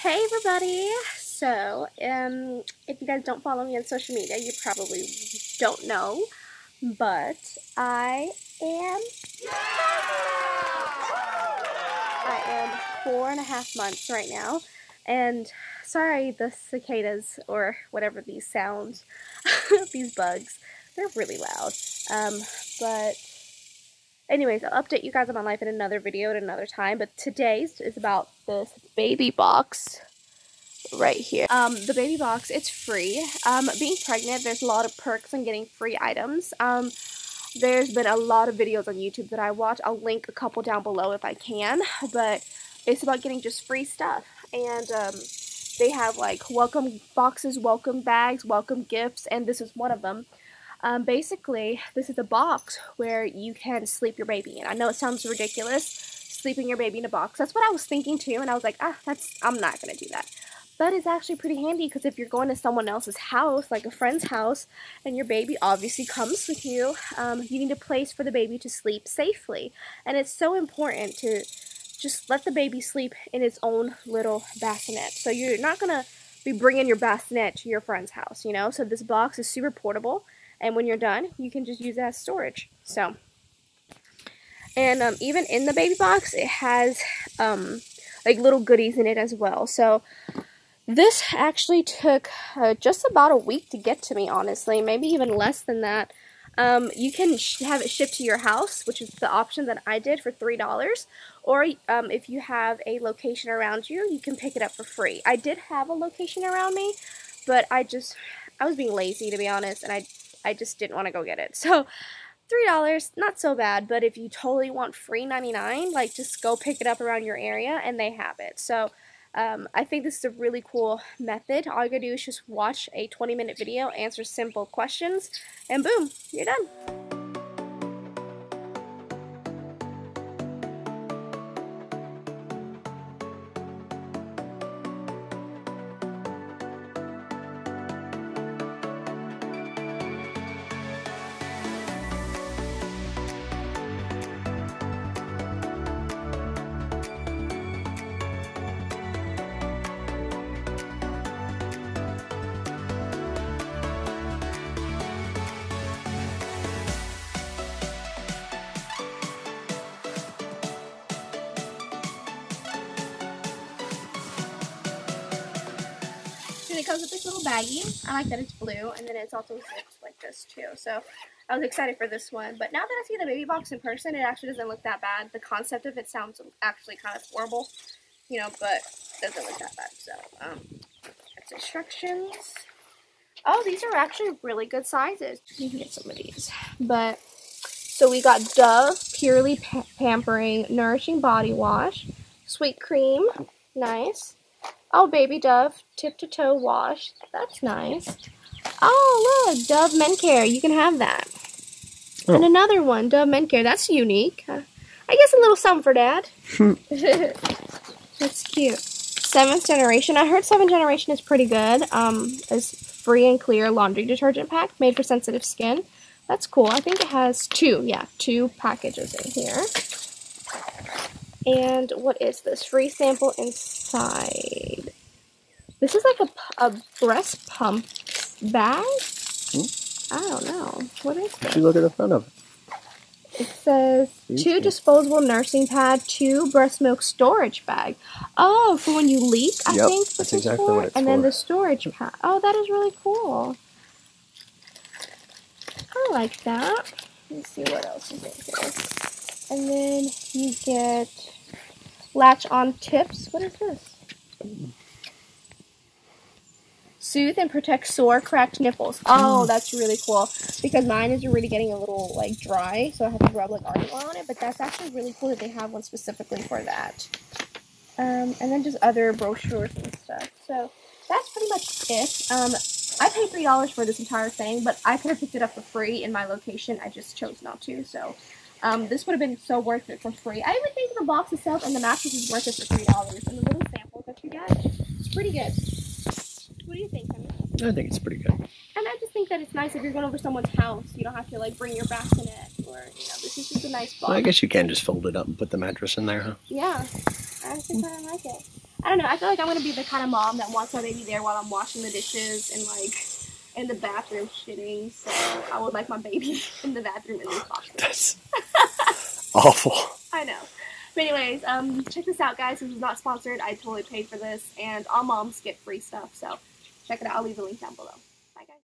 Hey everybody! So, if you guys don't follow me on social media, you probably don't know, but I am 4.5 months right now, and sorry the cicadas or whatever these sounds, these bugs, they're really loud, but anyways, I'll update you guys on my life in another video at another time, but today's is about this baby box right here. The baby box, it's free. Being pregnant, there's a lot of perks on getting free items. There's been a lot of videos on YouTube that I watch. I'll link a couple down below if I can, but it's about getting just free stuff. And they have like welcome boxes, welcome bags, welcome gifts, and this is one of them. Basically, this is a box where you can sleep your baby in. I know it sounds ridiculous, sleeping your baby in a box. That's what I was thinking too, and I was like, I'm not gonna do that. But it's actually pretty handy because if you're going to someone else's house, like a friend's house, and your baby obviously comes with you, you need a place for the baby to sleep safely. And it's so important to just let the baby sleep in its own little bassinet. So you're not going to be bringing your bassinet to your friend's house, you know? So this box is super portable, and when you're done, you can just use it as storage. So, and even in the baby box, it has like little goodies in it as well. So this actually took just about a week to get to me, honestly, maybe even less than that. You can have it shipped to your house, which is the option that I did for $3, or if you have a location around you, you can pick it up for free. I did have a location around me, but I was being lazy, to be honest, and I just didn't want to go get it. So $3, not so bad, but if you totally want free 99, like just go pick it up around your area and they have it. So I think this is a really cool method. All you gotta do is just watch a 20-minute video, answer simple questions, and boom, you're done. And it comes with this little baggie. I like that it's blue, and then it's also zipped like this too. So I was excited for this one. But now that I see the baby box in person, it actually doesn't look that bad. The concept of it sounds actually kind of horrible, you know, but it doesn't look that bad. So it's instructions. Oh, these are actually really good sizes. You can get some of these. But so we got Dove Purely Pampering Nourishing Body Wash, Sweet Cream, nice. Oh, Baby Dove Tip-to-Toe Wash. That's nice. Oh, look, Dove Men Care. You can have that. Oh. And another one, Dove Men Care. That's unique. I guess a little something for Dad. That's cute. 7th Generation. I heard 7th Generation is pretty good. It's free and clear laundry detergent pack made for sensitive skin. That's cool. I think it has two packages in here. And what is this? Free sample inside. This is like a breast pump bag? I don't know. What is this? You look at the front of it. It says 2 disposable nursing pad, 2 breast milk storage bag. Oh, for when you leak, I think that's exactly what it's for. And then the storage pad. Oh, that is really cool. I like that. Let's see what else is in here. And then you get latch-on tips. What is this? Soothe and protect sore, cracked nipples. Oh, that's really cool. Because mine is already getting a little, like, dry, so I have to rub, like, argan oil on it. But that's actually really cool that they have one specifically for that. And then just other brochures and stuff. So that's pretty much it. I paid $3 for this entire thing, but I could have picked it up for free in my location. I just chose not to, so this would have been so worth it for free. I even think the box itself and the mattress is worth it for $3. And the little samples that you get, it's pretty good. What do you think, honey? I think it's pretty good. And I just think that it's nice if you're going over someone's house. You don't have to, like, bring your bassinet or, you know, this is just a nice box. Well, I guess you can just fold it up and put the mattress in there, huh? Yeah. I actually kind of like it. I don't know, I feel like I'm going to be the kind of mom that wants my baby there while I'm washing the dishes and, like, in the bathroom shitting, so I would like my baby in the bathroom in these boxes. That's awful. I know. But anyways, check this out, guys. This was not sponsored. I totally paid for this, and all moms get free stuff, so check it out. I'll leave the link down below.